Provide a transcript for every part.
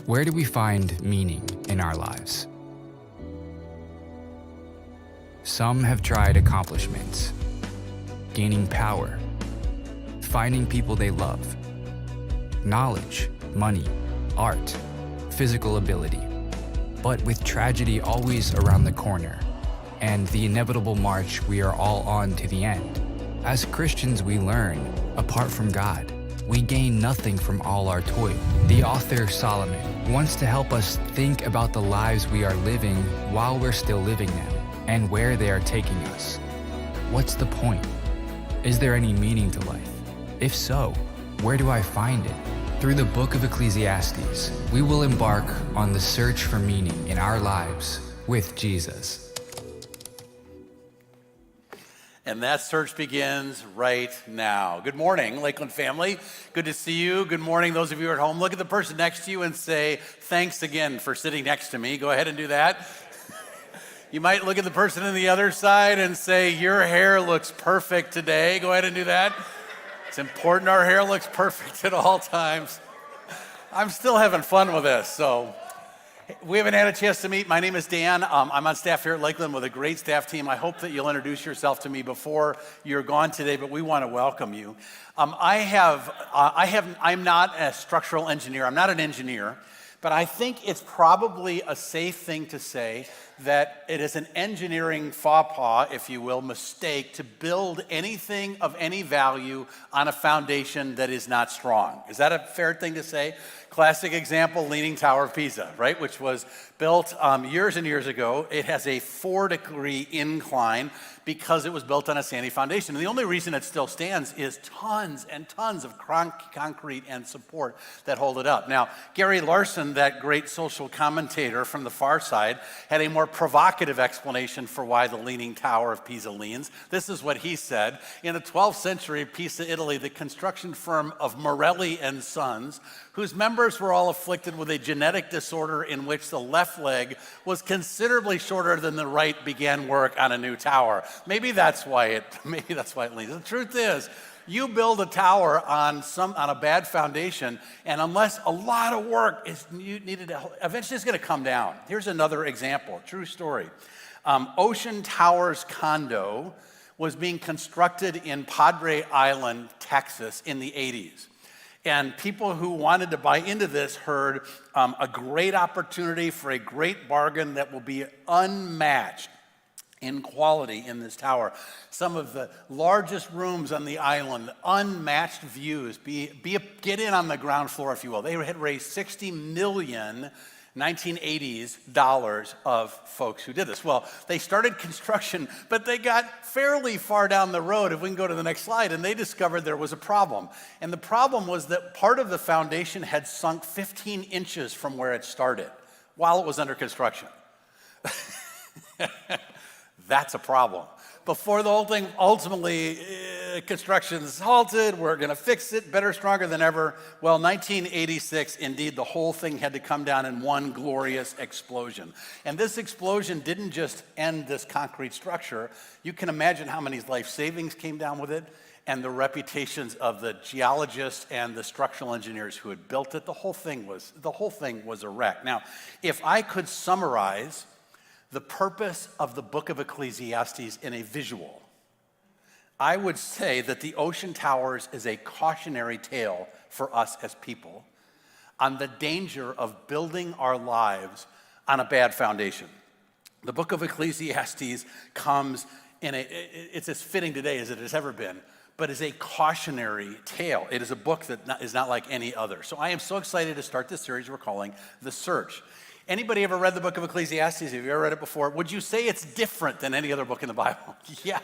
Where do we find meaning in our lives? Some have tried accomplishments, gaining power, finding people they love, knowledge, money, art, physical ability. But with tragedy always around the corner, and the inevitable march we are all on to the end, as Christians we learn, apart from God, we gain nothing from all our toil. The author Solomon wants to help us think about the lives we are living while we're still living them, and where they are taking us. What's the point? Is there any meaning to life? If so, where do I find it? Through the book of Ecclesiastes, we will embark on the search for meaning in our lives with Jesus. And that search begins right now. Good morning, Lakeland family. Good to see you. Good morning, those of you at home. Look at the person next to you and say, thanks again for sitting next to me. Go ahead and do that. You might look at the person on the other side and say, your hair looks perfect today. Go ahead and do that. It's important our hair looks perfect at all times. I'm still having fun with this, so we haven't had a chance to meet. My name is Dan. I'm on staff here at Lakeland with a great staff team. I hope that you'll introduce yourself to me before you're gone today, but we want to welcome you. I'm not a structural engineer. I'm not an engineer, but I think it's probably a safe thing to say that it is an engineering faux pas, if you will, mistake to build anything of any value on a foundation that is not strong. Is that a fair thing to say? Classic example, Leaning Tower of Pisa, right, which was built years and years ago. It has a 4-degree incline because it was built on a sandy foundation. And the only reason it still stands is tons and tons of concrete and support that hold it up. Now, Gary Larson, that great social commentator from the far side, had a more provocative explanation for why the Leaning Tower of Pisa leans. This is what he said. In the 12th century, Pisa, Italy, the construction firm of Morelli and Sons, whose members were all afflicted with a genetic disorder in which the left leg was considerably shorter than the right, began work on a new tower. Maybe that's why it leans. The truth is, you build a tower on a bad foundation, and unless a lot of work is needed, eventually it's going to come down. Here's another example, true story. Ocean Towers condo was being constructed in Padre Island, Texas, in the 80s. And people who wanted to buy into this heard a great opportunity for a great bargain that will be unmatched in quality in this tower. Some of the largest rooms on the island, unmatched views, get in on the ground floor, if you will. They had raised $60 million 1980s dollars of folks who did this. Well, they started construction, but they got fairly far down the road, if we can go to the next slide, and they discovered there was a problem. And the problem was that part of the foundation had sunk 15 inches from where it started while it was under construction. That's a problem. Before the whole thing, ultimately, construction's halted, we're gonna fix it, better, stronger than ever. Well, 1986, indeed, the whole thing had to come down in one glorious explosion. And this explosion didn't just end this concrete structure. You can imagine how many life savings came down with it, and the reputations of the geologists and the structural engineers who had built it. The whole thing was a wreck. Now, if I could summarize the purpose of the book of Ecclesiastes in a visual, I would say that the Ocean Towers is a cautionary tale for us as people on the danger of building our lives on a bad foundation. The book of Ecclesiastes comes it's as fitting today as it has ever been, but is a cautionary tale. It is a book that is not like any other. So I am so excited to start this series we're calling The Search. Anybody ever read the book of Ecclesiastes? Have you ever read it before? Would you say it's different than any other book in the Bible? Yeah,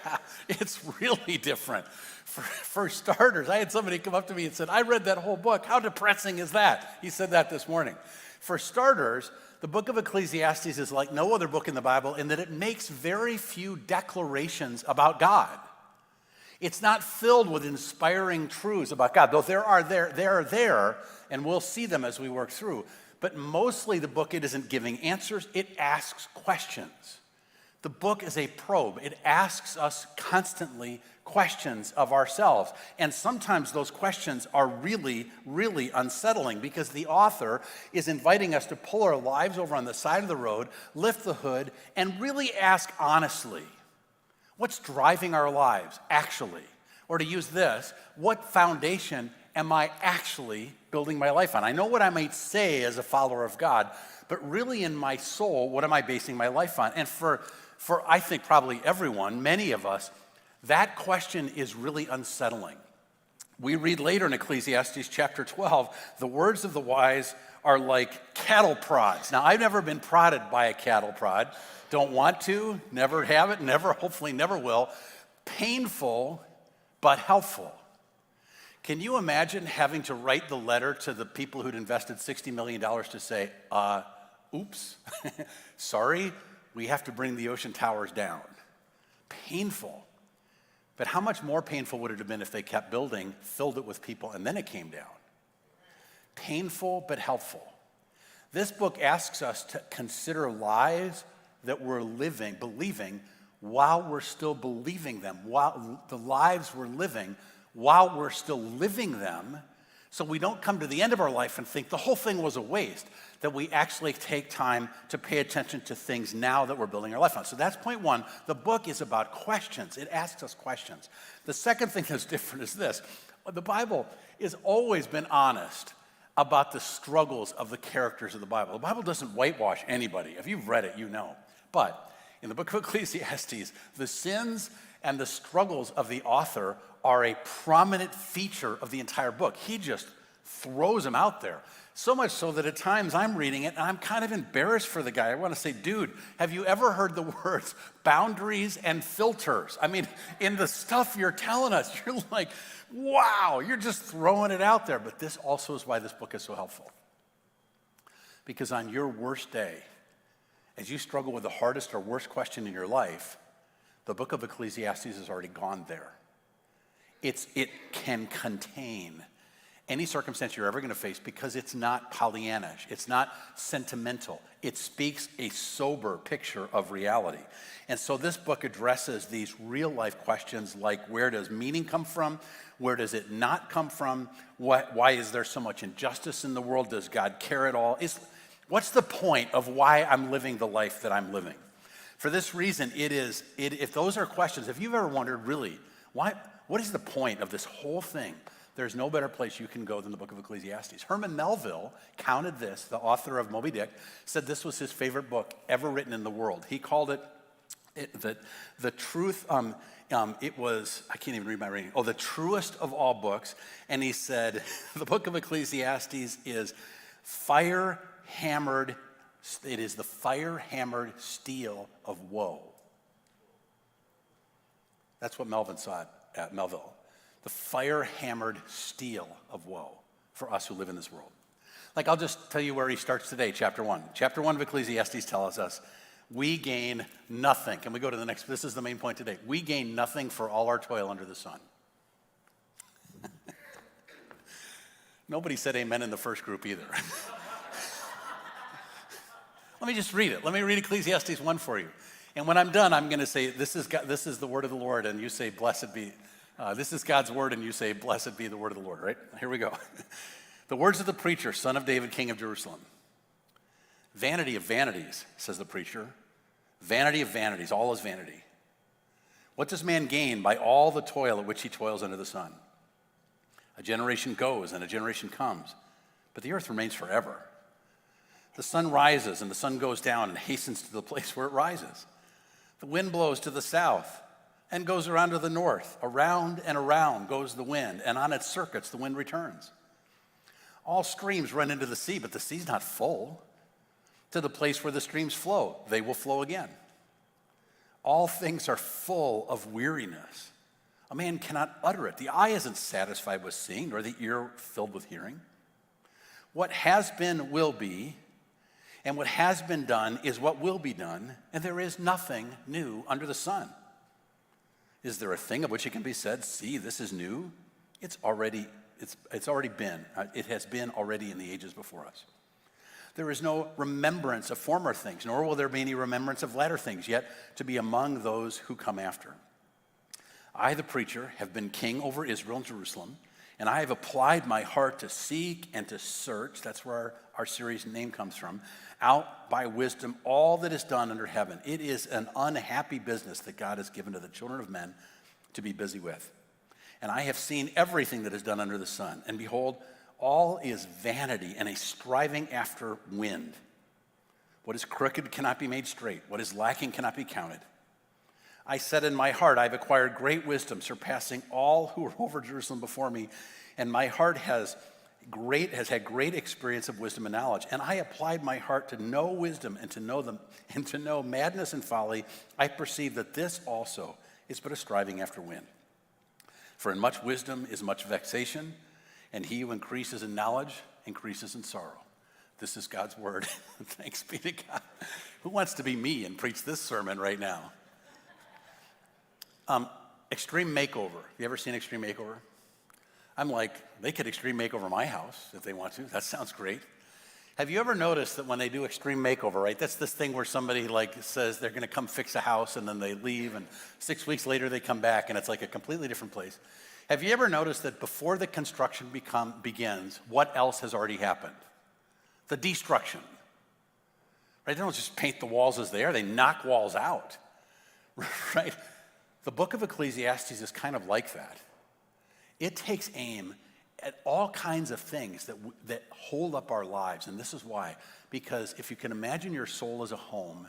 it's really different. For starters, I had somebody come up to me and said, I read that whole book. How depressing is that? He said that this morning. For starters, the book of Ecclesiastes is like no other book in the Bible in that it makes very few declarations about God. It's not filled with inspiring truths about God, though they are there, and we'll see them as we work through. But mostly the book, it isn't giving answers, it asks questions. The book is a probe. It asks us constantly questions of ourselves. And sometimes those questions are really, really unsettling because the author is inviting us to pull our lives over on the side of the road, lift the hood, and really ask honestly, what's driving our lives actually? Or to use this, what foundation am I actually building my life on? I know what I might say as a follower of God, but really in my soul, what am I basing my life on? And for I think probably everyone, many of us, that question is really unsettling. We read later in Ecclesiastes chapter 12, the words of the wise are like cattle prods. Now, I've never been prodded by a cattle prod. Don't want to, never have it, never, hopefully never will. Painful, but helpful. Can you imagine having to write the letter to the people who'd invested $60 million to say, oops, sorry, we have to bring the ocean towers down? Painful. But how much more painful would it have been if they kept building, filled it with people, and then it came down? Painful, but helpful. This book asks us to consider lies that we're believing while we're still believing them, while the lives we're living, while we're still living them, so we don't come to the end of our life and think the whole thing was a waste, that we actually take time to pay attention to things now that we're building our life on. So that's point one. The book is about questions. It asks us questions. The second thing that's different is this. The Bible has always been honest about the struggles of the characters of the Bible. The Bible doesn't whitewash anybody. If you've read it, you know. But in the book of Ecclesiastes, the sins and the struggles of the author are a prominent feature of the entire book. He just throws them out there. So much so that at times I'm reading it and I'm kind of embarrassed for the guy. I want to say, dude, have you ever heard the words boundaries and filters? I mean, in the stuff you're telling us, you're like, wow, you're just throwing it out there. But this also is why this book is so helpful. Because on your worst day, as you struggle with the hardest or worst question in your life, the book of Ecclesiastes has already gone there. It can contain any circumstance you're ever going to face because it's not Pollyannish. It's not sentimental. It speaks a sober picture of reality. And so this book addresses these real life questions like, where does meaning come from? Where does it not come from? Why is there so much injustice in the world? Does God care at all? What's the point of why I'm living the life that I'm living? For this reason, if those are questions, if you've ever wondered, really, what is the point of this whole thing? There's no better place you can go than the book of Ecclesiastes. Herman Melville counted this, the author of Moby Dick, said this was his favorite book ever written in the world. He called it the truth, it was, I can't even read my reading, the truest of all books. And he said, the book of Ecclesiastes is it is the fire-hammered steel of woe. That's what Melvin saw at Melville. The fire-hammered steel of woe for us who live in this world. Like, I'll just tell you where he starts today, chapter 1. Chapter 1 of Ecclesiastes tells us, we gain nothing. Can we go to the next? This is the main point today. We gain nothing for all our toil under the sun. Nobody said amen in the first group either. Let me just read it. Let me read Ecclesiastes 1 for you. And when I'm done, I'm going to say, this is the word of the Lord, and you say, blessed be. This is God's word, and you say, blessed be the word of the Lord, right? Here we go. The words of the preacher, son of David, king of Jerusalem. Vanity of vanities, says the preacher. Vanity of vanities, all is vanity. What does man gain by all the toil at which he toils under the sun? A generation goes and a generation comes, but the earth remains forever. The sun rises and the sun goes down and hastens to the place where it rises. The wind blows to the south and goes around to the north. Around and around goes the wind, and on its circuits the wind returns. All streams run into the sea, but the sea's not full. To the place where the streams flow, they will flow again. All things are full of weariness. A man cannot utter it. The eye isn't satisfied with seeing, nor the ear filled with hearing. What has been will be, and what has been done is what will be done, and there is nothing new under the sun. Is there a thing of which it can be said, see, this is new? It's already been. It has been already in the ages before us. There is no remembrance of former things, nor will there be any remembrance of latter things, yet to be among those who come after. I, the preacher, have been king over Israel and Jerusalem, and I have applied my heart to seek and to search, that's where our series name comes from, out by wisdom all that is done under heaven. It is an unhappy business that God has given to the children of men to be busy with. And I have seen everything that is done under the sun, and behold, all is vanity and a striving after wind. What is crooked cannot be made straight. What is lacking cannot be counted. I said in my heart, I've acquired great wisdom, surpassing all who were over Jerusalem before me, and my heart has had great experience of wisdom and knowledge. And I applied my heart to know wisdom and to know madness and folly. I perceive that this also is but a striving after wind. For in much wisdom is much vexation, and he who increases in knowledge increases in sorrow. This is God's word. Thanks be to God. Who wants to be me and preach this sermon right now? Extreme Makeover. You ever seen Extreme Makeover? I'm like, they could extreme makeover my house if they want to. That sounds great. Have you ever noticed that when they do extreme makeover, right, that's this thing where somebody like says they're going to come fix a house and then they leave and 6 weeks later they come back and it's like a completely different place. Have you ever noticed that before the construction begins, what else has already happened? The destruction. Right? They don't just paint the walls as they are, they knock walls out. Right? The book of Ecclesiastes is kind of like that. It takes aim at all kinds of things that hold up our lives. And this is why. Because if you can imagine your soul as a home,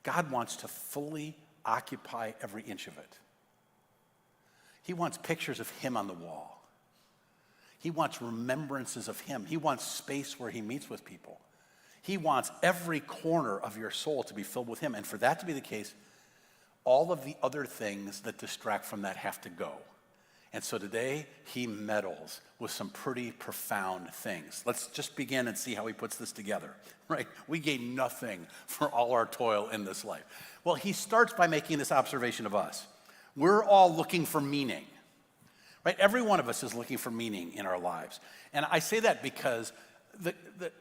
God wants to fully occupy every inch of it. He wants pictures of him on the wall. He wants remembrances of him. He wants space where he meets with people. He wants every corner of your soul to be filled with him. And for that to be the case, all of the other things that distract from that have to go. And so today, he meddles with some pretty profound things. Let's just begin and see how he puts this together, right? We gain nothing for all our toil in this life. Well, he starts by making this observation of us. We're all looking for meaning, right? Every one of us is looking for meaning in our lives. And I say that because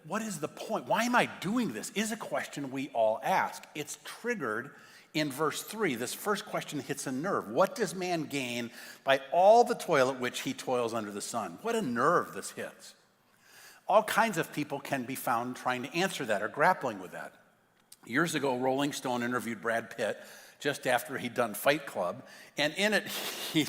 what is the point? Why am I doing this is a question we all ask. It's triggered in verse 3, this first question hits a nerve. What does man gain by all the toil at which he toils under the sun? What a nerve this hits. All kinds of people can be found trying to answer that or grappling with that. Years ago, Rolling Stone interviewed Brad Pitt just after he'd done Fight Club. And in it,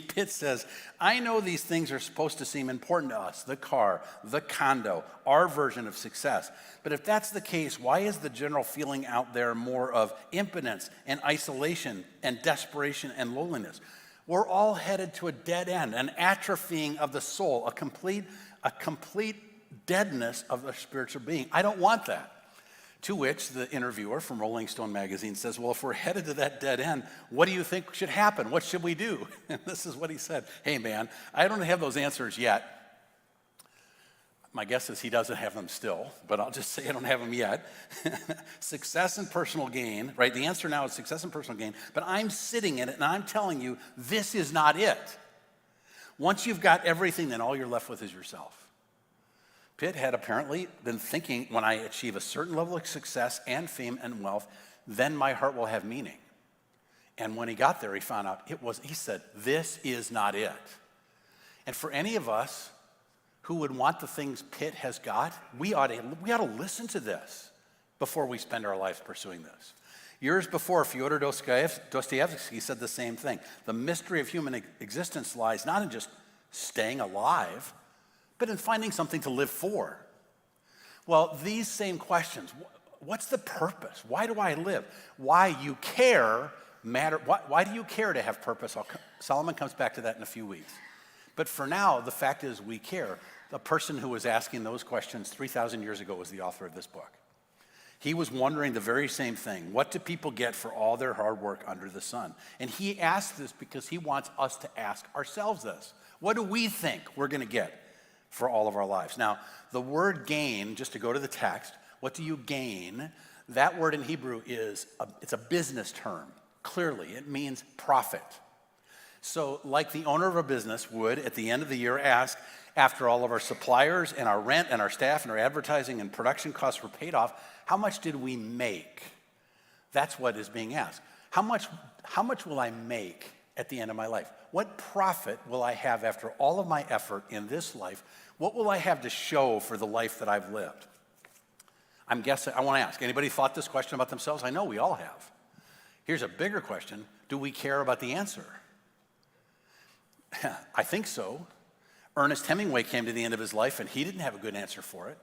Pitt says, I know these things are supposed to seem important to us, the car, the condo, our version of success. But if that's the case, why is the general feeling out there more of impotence and isolation and desperation and loneliness? We're all headed to a dead end, an atrophying of the soul, a complete deadness of the spiritual being. I don't want that. To which the interviewer from Rolling Stone magazine says, well, if we're headed to that dead end, what do you think should happen? What should we do? And this is what he said. Hey, man, I don't have those answers yet. My guess is he doesn't have them still, but I'll just say I don't have them yet. Success and personal gain, right? The answer now is success and personal gain, but I'm sitting in it and I'm telling you, this is not it. Once you've got everything, then all you're left with is yourself. Pitt had apparently been thinking, when I achieve a certain level of success and fame and wealth, then my heart will have meaning. And when he got there, he found out he said, this is not it. And for any of us who would want the things Pitt has got, we ought to listen to this before we spend our lives pursuing this. Years before, Fyodor Dostoevsky said the same thing. The mystery of human existence lies not in just staying alive, but in finding something to live for. Well, these same questions, what's the purpose? Why do I live? Why you care matter. Why do you care to have purpose? Solomon comes back to that in a few weeks. But for now, the fact is we care. The person who was asking those questions 3,000 years ago was the author of this book. He was wondering the very same thing. What do people get for all their hard work under the sun? And he asked this because he wants us to ask ourselves this. What do we think we're going to get for all of our lives? Now, the word gain, just to go to the text, what do you gain? That word in Hebrew it's a business term. Clearly, it means profit. So like the owner of a business would at the end of the year ask, after all of our suppliers and our rent and our staff and our advertising and production costs were paid off, how much did we make? That's what is being asked. How much will I make at the end of my life? What profit will I have after all of my effort in this life? What will I have to show for the life that I've lived? I want to ask, anybody thought this question about themselves? I know we all have. Here's a bigger question. Do we care about the answer? I think so. Ernest Hemingway came to the end of his life and he didn't have a good answer for it.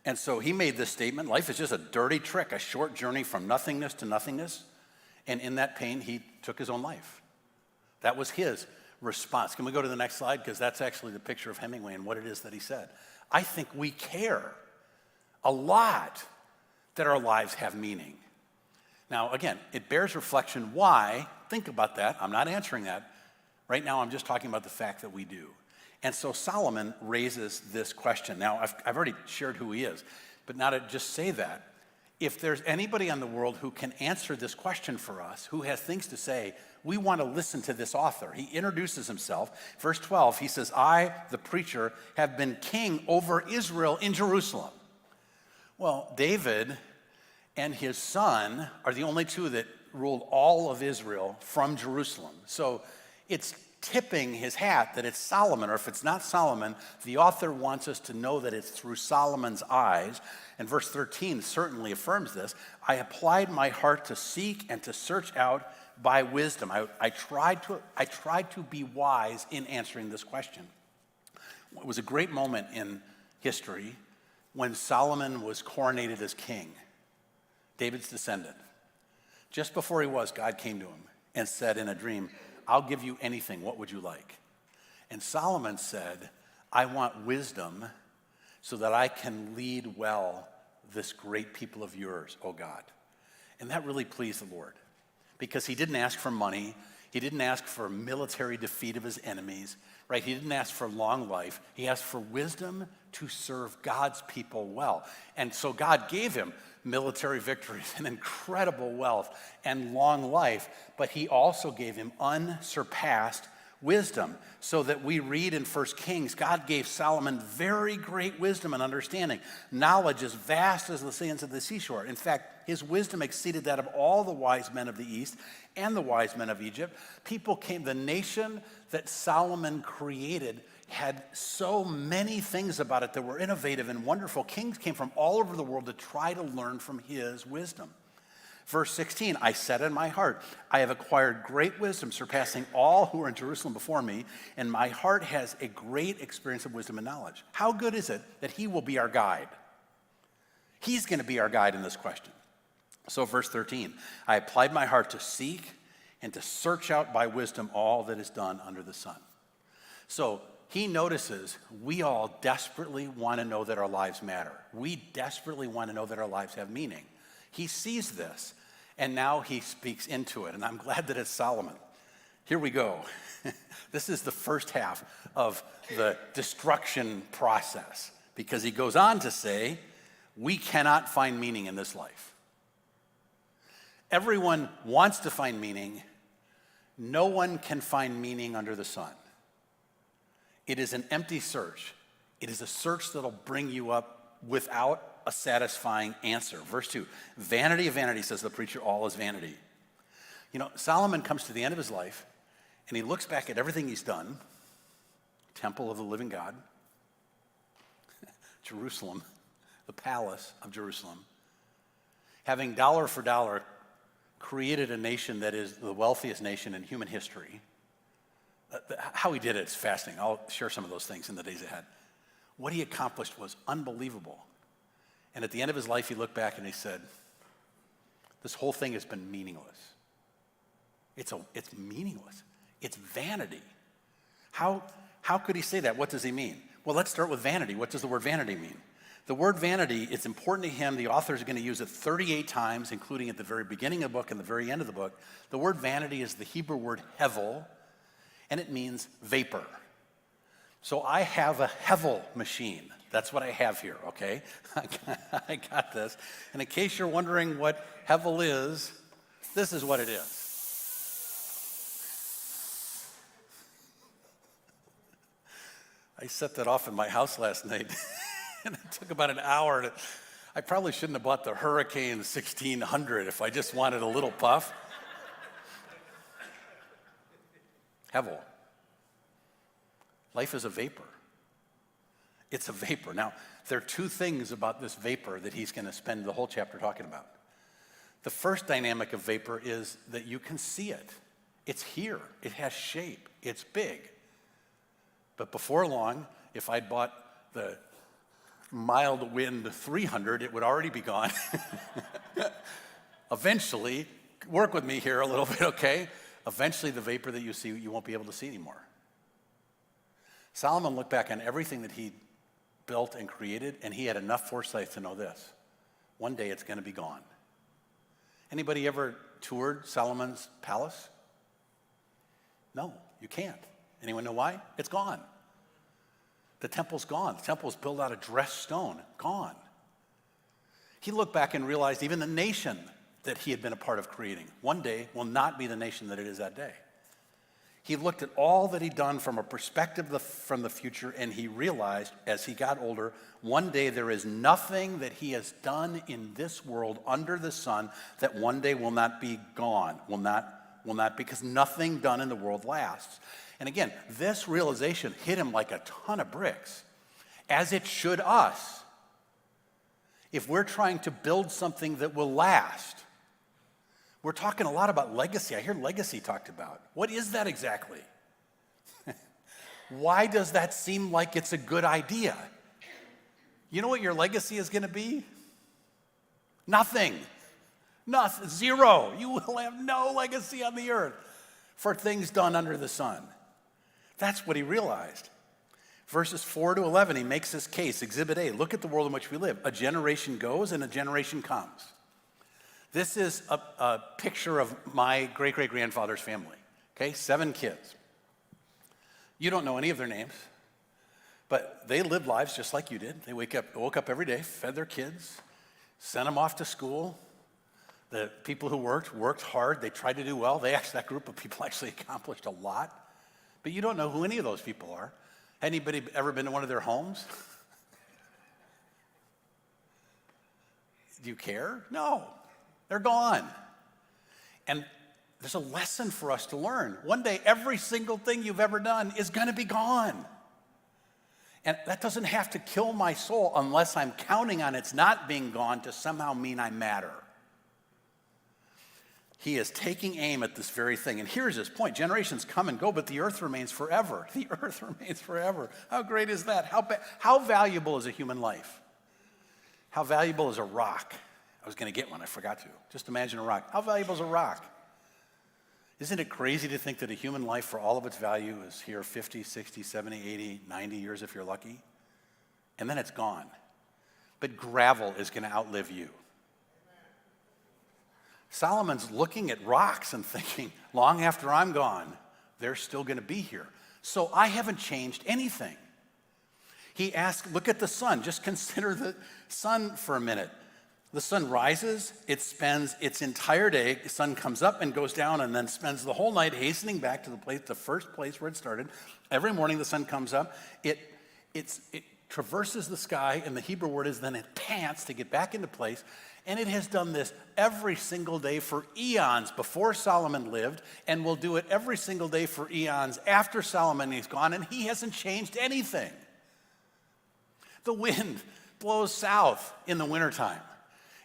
And so he made this statement, life is just a dirty trick, a short journey from nothingness to nothingness. And in that pain, he took his own life. That was his response. Can we go to the next slide? Because that's actually the picture of Hemingway and what it is that he said. I think we care a lot that our lives have meaning. Now, again, it bears reflection why. Think about that. I'm not answering that. Right now, I'm just talking about the fact that we do. And so Solomon raises this question. Now, I've already shared who he is, but now to just say that, if there's anybody in the world who can answer this question for us, who has things to say, we want to listen to this author. He introduces himself. Verse 12, he says, I, the preacher, have been king over Israel in Jerusalem. Well, David and his son are the only two that ruled all of Israel from Jerusalem. So it's tipping his hat that it's Solomon, or if it's not Solomon, the author wants us to know that it's through Solomon's eyes. And verse 13 certainly affirms this. I applied my heart to seek and to search out by wisdom. I tried to be wise in answering this question. It was a great moment in history when Solomon was coronated as king, David's descendant. Just before he was, God came to him and said in a dream, I'll give you anything. What would you like? And Solomon said, I want wisdom so that I can lead well this great people of yours, O God. And that really pleased the Lord because he didn't ask for money. He didn't ask for military defeat of his enemies, right? He didn't ask for long life. He asked for wisdom to serve God's people well. And so God gave him military victories and incredible wealth and long life, but he also gave him unsurpassed wisdom, so that we read in 1 Kings, God gave Solomon very great wisdom and understanding, knowledge as vast as the sands of the seashore. In fact, his wisdom exceeded that of all the wise men of the East and the wise men of Egypt. The nation that Solomon created had so many things about it that were innovative and wonderful. Kings came from all over the world to try to learn from his wisdom. Verse 16, I said in my heart, I have acquired great wisdom, surpassing all who are in Jerusalem before me, and my heart has a great experience of wisdom and knowledge. How good is it that he will be our guide? He's going to be our guide in this question. So verse 13, I applied my heart to seek and to search out by wisdom all that is done under the sun. So he notices we all desperately want to know that our lives matter. We desperately want to know that our lives have meaning. He sees this, and now he speaks into it, and I'm glad that it's Solomon. Here we go. This is the first half of the destruction process, because he goes on to say, we cannot find meaning in this life. Everyone wants to find meaning. No one can find meaning under the sun. It is an empty search. It is a search that'll bring you up without a satisfying answer. Verse 2, vanity of vanity, says the preacher, all is vanity. You know, Solomon comes to the end of his life, and he looks back at everything he's done, temple of the living God, Jerusalem, the palace of Jerusalem, having dollar for dollar created a nation that is the wealthiest nation in human history. How he did it is fascinating. I'll share some of those things in the days ahead. What he accomplished was unbelievable. And at the end of his life, he looked back and he said, this whole thing has been meaningless. It's meaningless. It's vanity. How could he say that? What does he mean? Well, let's start with vanity. What does the word vanity mean? The word vanity, it's important to him. The author is going to use it 38 times, including at the very beginning of the book and the very end of the book. The word vanity is the Hebrew word hevel, and it means vapor. So I have a hevel machine. That's what I have here, okay? I got this. And in case you're wondering what hevel is, this is what it is. I set that off in my house last night, and it took about an hour. I probably shouldn't have bought the Hurricane 1600 if I just wanted a little puff. Hevel. Life is a vapor. It's a vapor. Now, there are two things about this vapor that he's going to spend the whole chapter talking about. The first dynamic of vapor is that you can see it. It's here. It has shape. It's big. But before long, if I'd bought the mild wind 300, it would already be gone. Eventually, work with me here a little bit, okay? Eventually, the vapor that you see, you won't be able to see anymore. Solomon looked back on everything that he built and created, and he had enough foresight to know this. One day, it's going to be gone. Anybody ever toured Solomon's palace? No, you can't. Anyone know why? It's gone. The temple's gone. The temple's built out of dressed stone. Gone. He looked back and realized even the nation that he had been a part of creating one day will not be the nation that it is that day. He looked at all that he'd done from a perspective from the future, and he realized as he got older, one day there is nothing that he has done in this world under the sun that one day will not be gone, will not, because nothing done in the world lasts. And again, this realization hit him like a ton of bricks, as it should us. If we're trying to build something that will last, we're talking a lot about legacy. I hear legacy talked about. What is that exactly? Why does that seem like it's a good idea? You know what your legacy is going to be? Nothing. Nothing. Zero. You will have no legacy on the earth for things done under the sun. That's what he realized. Verses 4 to 11, he makes this case. Exhibit A, look at the world in which we live. A generation goes and a generation comes. This is a picture of my great-great-grandfather's family, okay? 7 kids. You don't know any of their names, but they lived lives just like you did. They woke up every day, fed their kids, sent them off to school. The people who worked hard. They tried to do well. That group of people actually accomplished a lot. But you don't know who any of those people are. Anybody ever been to one of their homes? Do you care? No. They're gone. And there's a lesson for us to learn. One day, every single thing you've ever done is going to be gone. And that doesn't have to kill my soul unless I'm counting on it's not being gone to somehow mean I matter. He is taking aim at this very thing. And here's his point. Generations come and go, but the earth remains forever. The earth remains forever. How great is that? How valuable is a human life? How valuable is a rock? I was going to get one. I forgot to. Just imagine a rock. How valuable is a rock? Isn't it crazy to think that a human life, for all of its value, is here 50, 60, 70, 80, 90 years if you're lucky? And then it's gone. But gravel is going to outlive you. Solomon's looking at rocks and thinking, long after I'm gone, they're still going to be here. So I haven't changed anything. He asked, look at the sun. Just consider the sun for a minute. The sun rises, it spends its entire day, the sun comes up and goes down and then spends the whole night hastening back to the first place where it started. Every morning the sun comes up, it traverses the sky, and the Hebrew word is then it pants to get back into place. And it has done this every single day for eons before Solomon lived, and will do it every single day for eons after Solomon is gone, and he hasn't changed anything. The wind blows south in the wintertime,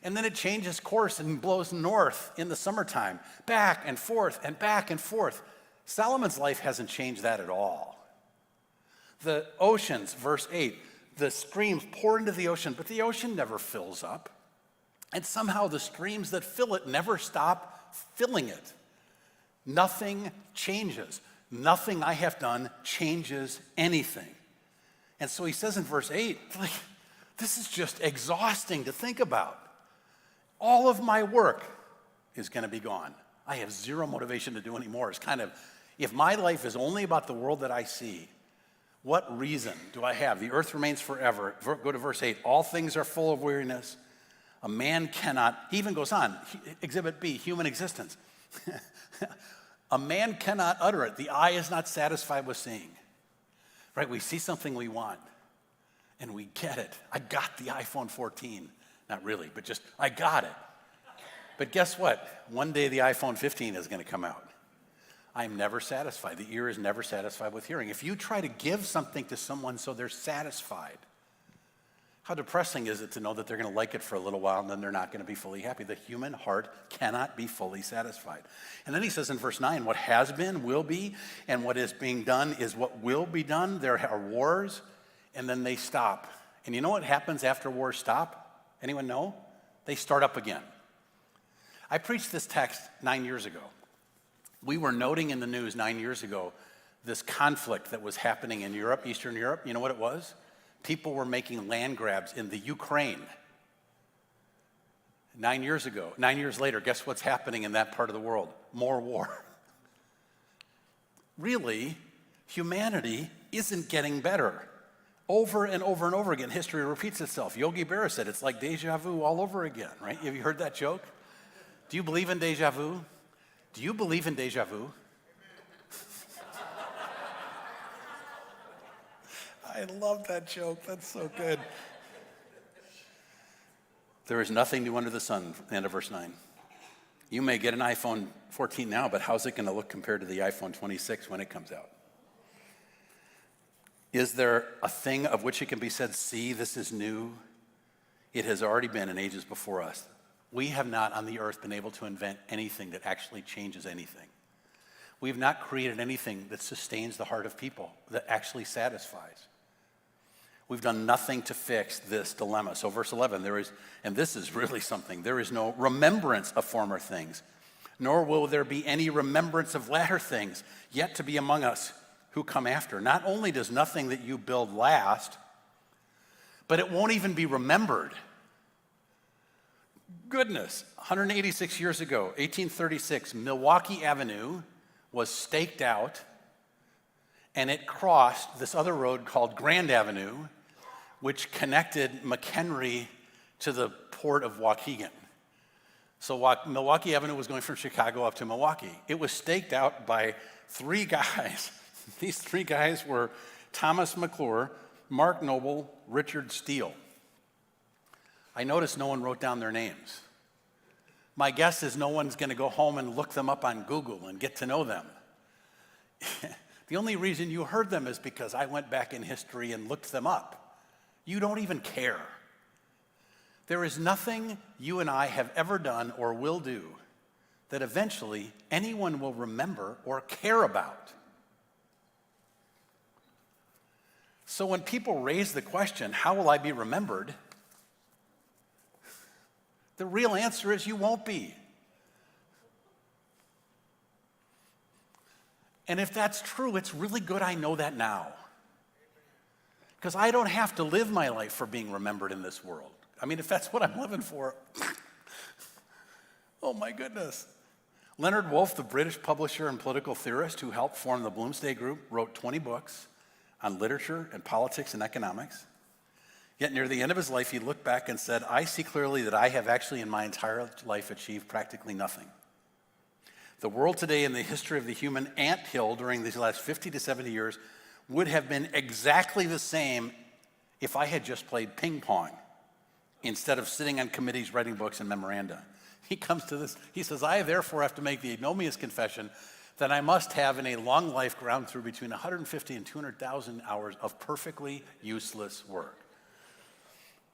and then it changes course and blows north in the summertime, back and forth and back and forth. Solomon's life hasn't changed that at all. The oceans, verse 8, the streams pour into the ocean, but the ocean never fills up. And somehow the streams that fill it never stop filling it. Nothing changes. Nothing I have done changes anything. And so he says in verse 8, like, this is just exhausting to think about. All of my work is going to be gone. I have zero motivation to do any more. It's kind of, if my life is only about the world that I see, what reason do I have? The earth remains forever. Go to verse 8. All things are full of weariness. A man cannot, he even goes on, exhibit B, human existence. A man cannot utter it. The eye is not satisfied with seeing. right? We see something we want and we get it. I got the iPhone 14. Not really, but just, I got it. But guess what? One day the iPhone 15 is going to come out. I'm never satisfied. The ear is never satisfied with hearing. If you try to give something to someone so they're satisfied, how depressing is it to know that they're going to like it for a little while and then they're not going to be fully happy? The human heart cannot be fully satisfied. And then he says in verse 9, what has been will be, and what is being done is what will be done. There are wars, and then they stop. And you know what happens after wars stop? Anyone know? They start up again. I preached this text 9 years ago. We were noting in the news 9 years ago this conflict that was happening in Europe, Eastern Europe. You know what it was? People were making land grabs in the Ukraine. 9 years ago, 9 years later, guess what's happening in that part of the world? More war. Really, humanity isn't getting better. Over and over and over again, history repeats itself. Yogi Berra said it's like deja vu all over again, right? Have you heard that joke? Do you believe in deja vu? Do you believe in deja vu? I love that joke. That's so good. There is nothing new under the sun, end of verse 9. You may get an iPhone 14 now, but how's it going to look compared to the iPhone 26 when it comes out? Is there a thing of which it can be said, see, this is new? It has already been in ages before us. We have not on the earth been able to invent anything that actually changes anything. We've not created anything that sustains the heart of people, that actually satisfies. We've done nothing to fix this dilemma. So verse 11, there is, and this is really something, there is no remembrance of former things, nor will there be any remembrance of latter things yet to be among us who come after. Not only does nothing that you build last, but it won't even be remembered. Goodness, 186 years ago, 1836, Milwaukee Avenue was staked out, and it crossed this other road called Grand Avenue, which connected McHenry to the port of Waukegan. So Milwaukee Avenue was going from Chicago up to Milwaukee. It was staked out by three guys. These three guys were Thomas McClure, Mark Noble, Richard Steele. I noticed no one wrote down their names. My guess is no one's going to go home and look them up on Google and get to know them. The only reason you heard them is because I went back in history and looked them up. You don't even care. There is nothing you and I have ever done or will do that eventually anyone will remember or care about. So when people raise the question, how will I be remembered? The real answer is you won't be. And if that's true, it's really good I know that now. Because I don't have to live my life for being remembered in this world. I mean, if that's what I'm living for, oh my goodness. Leonard Woolf, the British publisher and political theorist who helped form the Bloomsday Group, wrote 20 books on literature and politics and economics. Yet near the end of his life, he looked back and said, I see clearly that I have actually in my entire life achieved practically nothing. The world today and the history of the human anthill during these last 50 to 70 years would have been exactly the same if I had just played ping pong instead of sitting on committees writing books and memoranda. He comes to this, he says, I therefore have to make the ignominious confession that I must have in a long life ground through between 150 and 200,000 hours of perfectly useless work.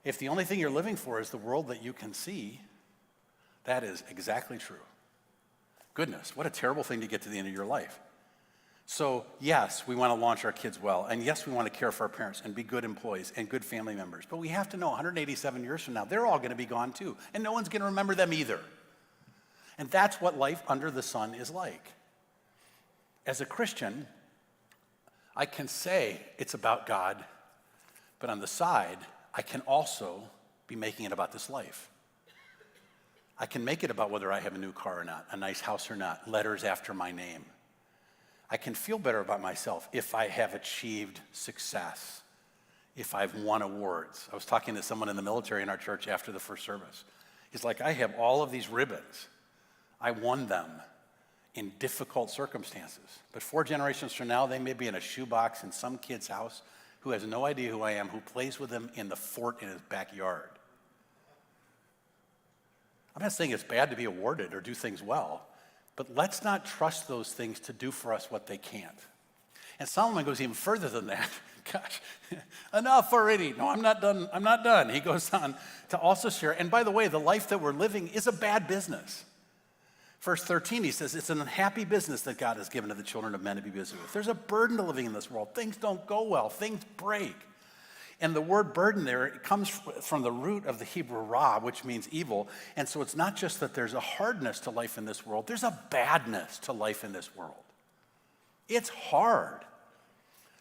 If the only thing you're living for is the world that you can see, that is exactly true. Goodness, what a terrible thing to get to the end of your life. So yes, we want to launch our kids well, and yes, we want to care for our parents and be good employees and good family members, but we have to know 187 years from now, they're all going to be gone too, and no one's going to remember them either. And that's what life under the sun is like. As a Christian, I can say it's about God, but on the side, I can also be making it about this life. I can make it about whether I have a new car or not, a nice house or not, letters after my name. I can feel better about myself if I have achieved success, if I've won awards. I was talking to someone in the military in our church after the first service. He's like, I have all of these ribbons. I won them. in difficult circumstances. But 4 generations from now, they may be in a shoebox in some kid's house who has no idea who I am, who plays with him in the fort in his backyard. I'm not saying it's bad to be awarded or do things well, but let's not trust those things to do for us what they can't. And Solomon goes even further than that. Gosh, enough already. No, I'm not done. I'm not done. He goes on to also share. And by the way, the life that we're living is a bad business. Verse 13, he says, it's an unhappy business that God has given to the children of men to be busy with. There's a burden to living in this world. Things don't go well. Things break. And the word burden there, it comes from the root of the Hebrew ra, which means evil. And so it's not just that there's a hardness to life in this world. There's a badness to life in this world. It's hard.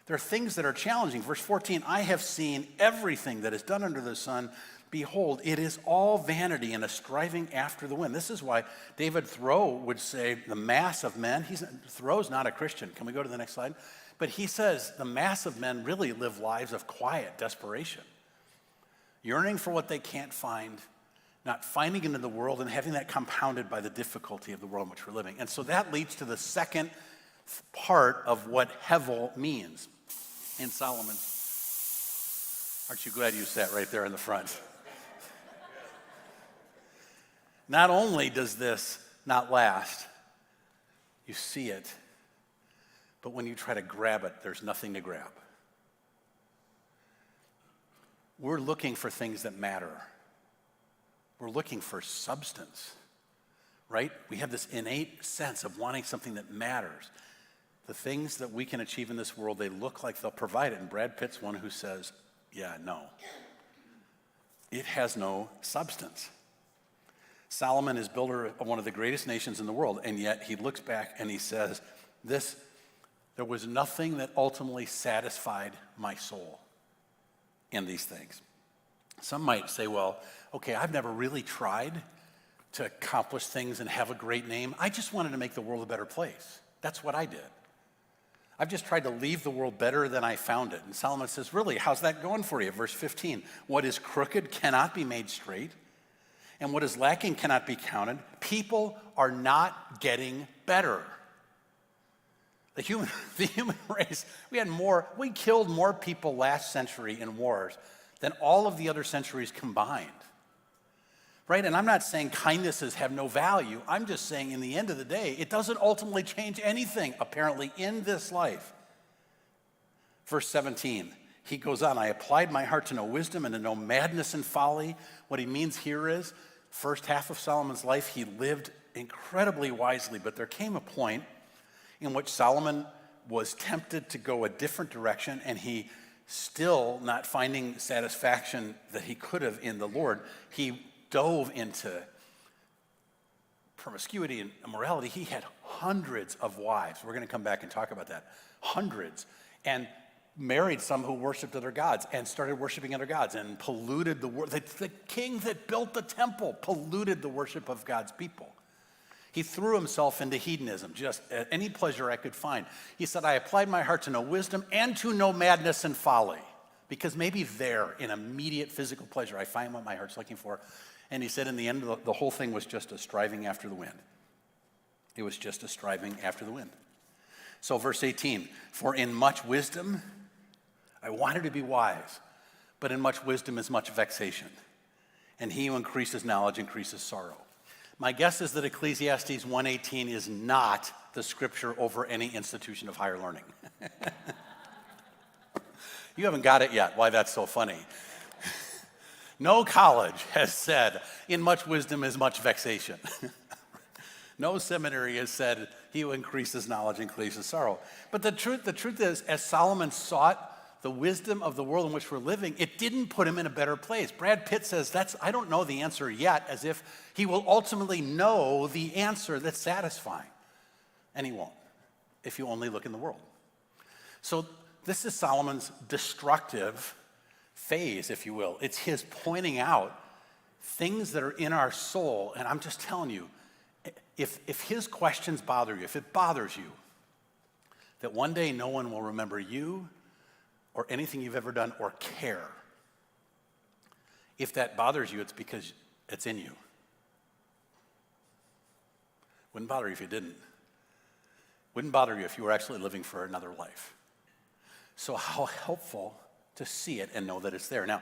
There are things that are challenging. Verse 14, I have seen everything that is done under the sun. Behold, it is all vanity and a striving after the wind. This is why David Thoreau would say the mass of men, Thoreau's not a Christian. Can we go to the next slide? But he says the mass of men really live lives of quiet desperation, yearning for what they can't find, not finding it in the world, and having that compounded by the difficulty of the world in which we're living. And so that leads to the second part of what hevel means in Solomon's. Aren't you glad you sat right there in the front? Not only does this not last, you see it, but when you try to grab it, there's nothing to grab. We're looking for things that matter. We're looking for substance, right? We have this innate sense of wanting something that matters. The things that we can achieve in this world, they look like they'll provide it. And Brad Pitt's one who says, yeah, no. It has no substance. Solomon is builder of one of the greatest nations in the world, and yet he looks back and he says, there was nothing that ultimately satisfied my soul in these things. Some might say, well, okay, I've never really tried to accomplish things and have a great name. I just wanted to make the world a better place. That's what I did. I've just tried to leave the world better than I found it. And Solomon says, really, how's that going for you? Verse 15, what is crooked cannot be made straight, and what is lacking cannot be counted. People are not getting better. The human race, we killed more people last century in wars than all of the other centuries combined. Right? And I'm not saying kindnesses have no value. I'm just saying in the end of the day, it doesn't ultimately change anything, apparently, in this life. Verse 17, he goes on, I applied my heart to know wisdom and to know madness and folly. What he means here is, first half of Solomon's life, he lived incredibly wisely, but there came a point in which Solomon was tempted to go a different direction, and he still not finding satisfaction that he could have in the Lord, he dove into promiscuity and immorality. He had hundreds of wives. We're going to come back and talk about that. Hundreds. And married some who worshiped other gods and started worshiping other gods and polluted the world. The king that built the temple polluted the worship of God's people. He threw himself into hedonism, just any pleasure I could find. He said, I applied my heart to know wisdom and to know madness and folly, because maybe there, in immediate physical pleasure, I find what my heart's looking for. And he said in the end, the whole thing was just a striving after the wind. It was just a striving after the wind. So verse 18, for in much wisdom, I wanted to be wise, but in much wisdom is much vexation. And he who increases knowledge increases sorrow. My guess is that Ecclesiastes 1:18 is not the scripture over any institution of higher learning. You haven't got it yet, why that's so funny. No college has said, in much wisdom is much vexation. No seminary has said, he who increases knowledge increases sorrow. But the truth is, as Solomon sought the wisdom of the world in which we're living, it didn't put him in a better place. Brad Pitt says, I don't know the answer yet, as if he will ultimately know the answer that's satisfying. And he won't, if you only look in the world. So this is Solomon's destructive phase, if you will. It's his pointing out things that are in our soul. And I'm just telling you, if his questions bother you, if it bothers you, that one day no one will remember you or anything you've ever done or care. If that bothers you, it's because it's in you. Wouldn't bother you if you didn't. Wouldn't bother you if you were actually living for another life. So how helpful to see it and know that it's there. Now,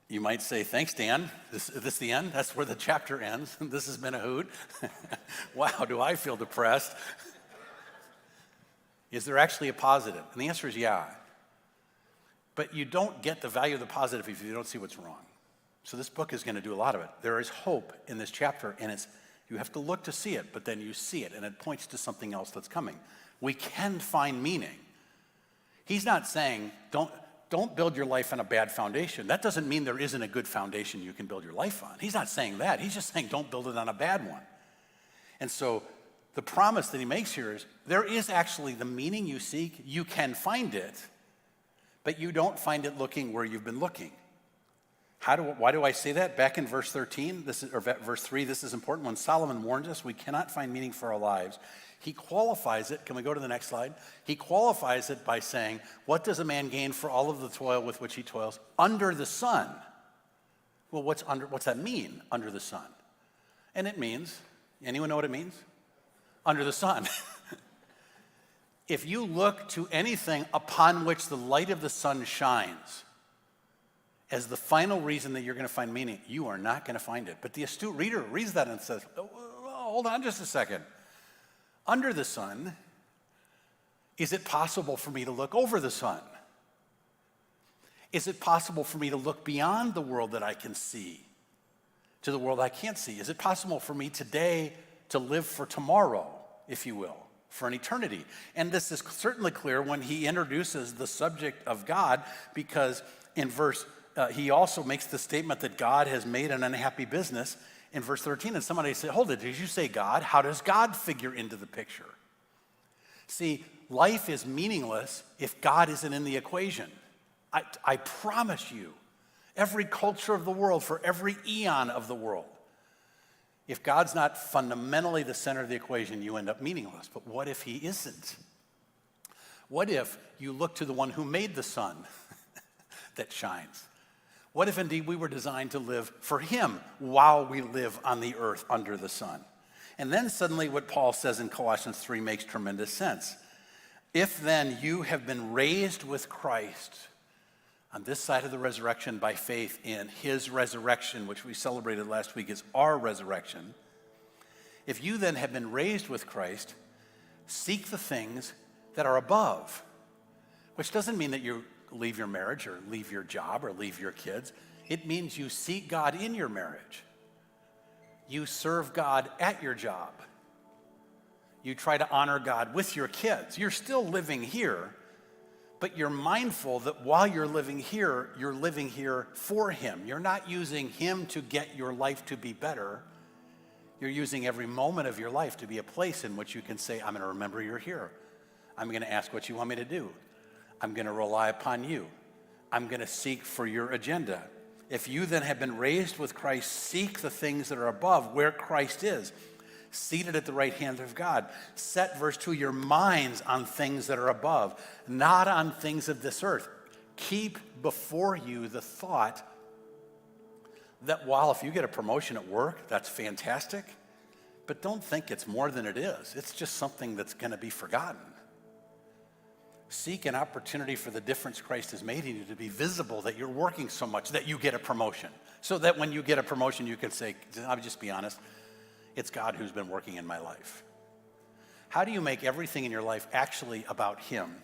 you might say, thanks, Dan. Is this the end? That's where the chapter ends. This has been a hoot. Wow, do I feel depressed? Is there actually a positive? And the answer is yeah. But you don't get the value of the positive if you don't see what's wrong. So this book is going to do a lot of it. There is hope in this chapter, and you have to look to see it, but then you see it, and it points to something else that's coming. We can find meaning. He's not saying, don't build your life on a bad foundation. That doesn't mean there isn't a good foundation you can build your life on. He's not saying that. He's just saying don't build it on a bad one. And so the promise that he makes here is there is actually the meaning you seek. You can find it, but you don't find it looking where you've been looking. Why do I say that? Back in verse 13, verse 3, this is important. When Solomon warns us we cannot find meaning for our lives, he qualifies it. Can we go to the next slide? He qualifies it by saying, what does a man gain for all of the toil with which he toils under the sun? Well, what's that mean, under the sun? And it means, anyone know what it means? Under the sun. If you look to anything upon which the light of the sun shines as the final reason that you're going to find meaning, you are not going to find it. But the astute reader reads that and says, oh, hold on just a second. Under the sun, is it possible for me to look over the sun? Is it possible for me to look beyond the world that I can see to the world I can't see? Is it possible for me today to live for tomorrow, if you will, for an eternity? And this is certainly clear when he introduces the subject of God, because in he also makes the statement that God has made an unhappy business in verse 13. And somebody said, hold it, did you say God? How does God figure into the picture? See, life is meaningless if God isn't in the equation. I promise you, every culture of the world, for every eon of the world, if God's not fundamentally the center of the equation, you end up meaningless. But what if he isn't? What if you look to the one who made the sun that shines? What if indeed we were designed to live for him while we live on the earth under the sun? And then suddenly what Paul says in Colossians 3 makes tremendous sense. If then you have been raised with Christ on this side of the resurrection by faith in his resurrection, which we celebrated last week is our resurrection. If you then have been raised with Christ, seek the things that are above, which doesn't mean that you leave your marriage or leave your job or leave your kids. It means you seek God in your marriage. You serve God at your job. You try to honor God with your kids. You're still living here, but you're mindful that while you're living here for him. You're not using him to get your life to be better. You're using every moment of your life to be a place in which you can say, I'm going to remember you're here. I'm going to ask what you want me to do. I'm going to rely upon you. I'm going to seek for your agenda. If you then have been raised with Christ, seek the things that are above, where Christ is, seated at the right hand of God. Set, verse 2, your minds on things that are above, not on things of this earth. Keep before you the thought that while if you get a promotion at work, that's fantastic, but don't think it's more than it is. It's just something that's going to be forgotten. Seek an opportunity for the difference Christ has made in you to be visible, that you're working so much that you get a promotion. So that when you get a promotion, you can say, I'll just be honest, it's God who's been working in my life. How do you make everything in your life actually about him?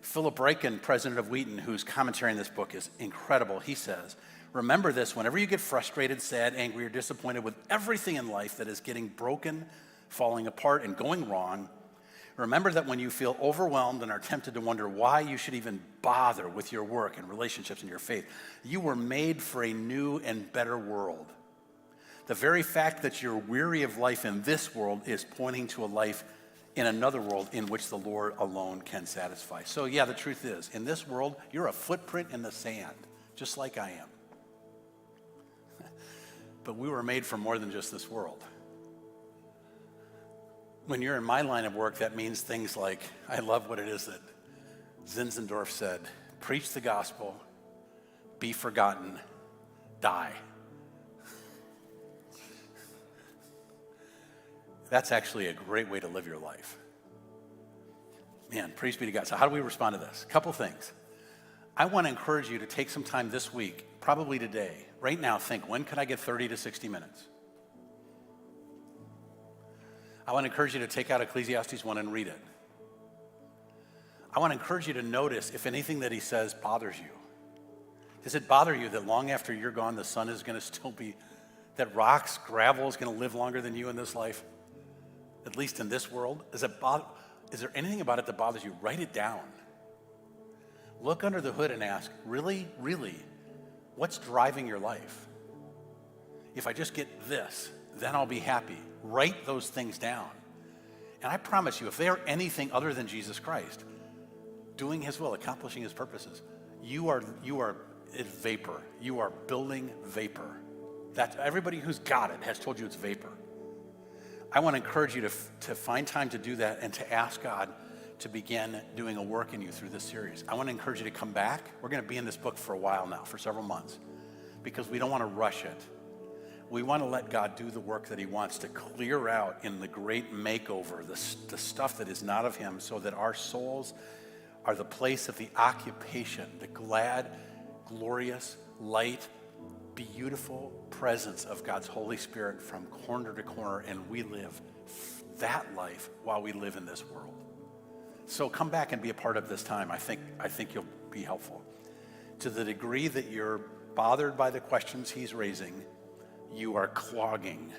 Philip Ryken, president of Wheaton, whose commentary on this book is incredible, he says, remember this, whenever you get frustrated, sad, angry, or disappointed with everything in life that is getting broken, falling apart, and going wrong, remember that when you feel overwhelmed and are tempted to wonder why you should even bother with your work and relationships and your faith, you were made for a new and better world. The very fact that you're weary of life in this world is pointing to a life in another world in which the Lord alone can satisfy. So yeah, the truth is, in this world, you're a footprint in the sand, just like I am. But we were made for more than just this world. When you're in my line of work, that means things like, I love what it is that Zinzendorf said, preach the gospel, be forgotten, die. That's actually a great way to live your life. Man, praise be to God. So how do we respond to this? A couple things. I want to encourage you to take some time this week, probably today, right now, think, when could I get 30 to 60 minutes? I want to encourage you to take out Ecclesiastes 1 and read it. I want to encourage you to notice if anything that he says bothers you. Does it bother you that long after you're gone, the sun is going to still be, that rocks, gravel is going to live longer than you in this life? At least in this world? Is there anything about it that bothers you? Write it down. Look under the hood and ask, really, what's driving your life? If I just get this, then I'll be happy. Write those things down. And I promise you, if they are anything other than Jesus Christ, doing his will, accomplishing his purposes, you are vapor. You are building vapor. That's everybody who's got it has told you it's vapor. I want to encourage you to find time to do that and to ask God to begin doing a work in you through this series. I want to encourage you to come back. We're going to be in this book for a while now, for several months, because we don't want to rush it. We want to let God do the work that he wants to clear out in the great makeover, the stuff that is not of him, so that our souls are the place of the occupation, the glad, glorious, light, beautiful presence of God's Holy Spirit from corner to corner, and we live that life while we live in this world. So come back and be a part of this time. I think you'll be helpful. To the degree that you're bothered by the questions he's raising, you are clogging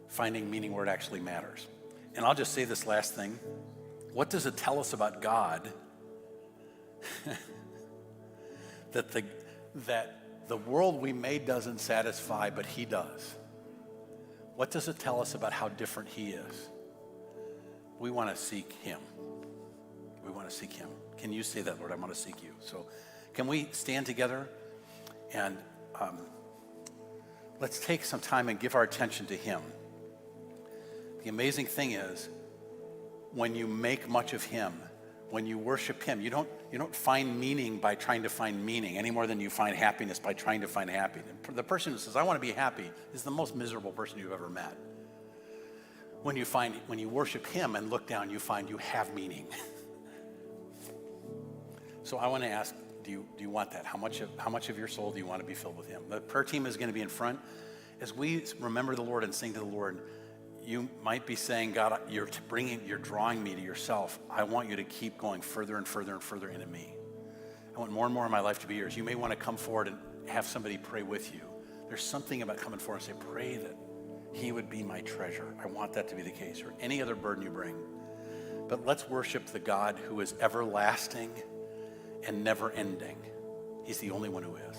finding meaning where it actually matters. And I'll just say this last thing. What does it tell us about God that the world we made doesn't satisfy, but he does? What does it tell us about how different he is? We want to seek him. We want to seek him. Can you say that, Lord? I want to seek you. So can we stand together and let's take some time and give our attention to him. The amazing thing is, when you make much of him, when you worship him, you don't find meaning by trying to find meaning any more than you find happiness by trying to find happiness. The person who says, I want to be happy, is the most miserable person you've ever met. When you worship him and look down, you find you have meaning. So I want to ask, do you want that? How much of your soul do you want to be filled with him? The prayer team is going to be in front. As we remember the Lord and sing to the Lord, you might be saying, God, you're drawing me to yourself. I want you to keep going further and further and further into me. I want more and more of my life to be yours. You may want to come forward and have somebody pray with you. There's something about coming forward and say, pray that he would be my treasure. I want that to be the case, or any other burden you bring. But let's worship the God who is everlasting and never ending. He's the only one who is.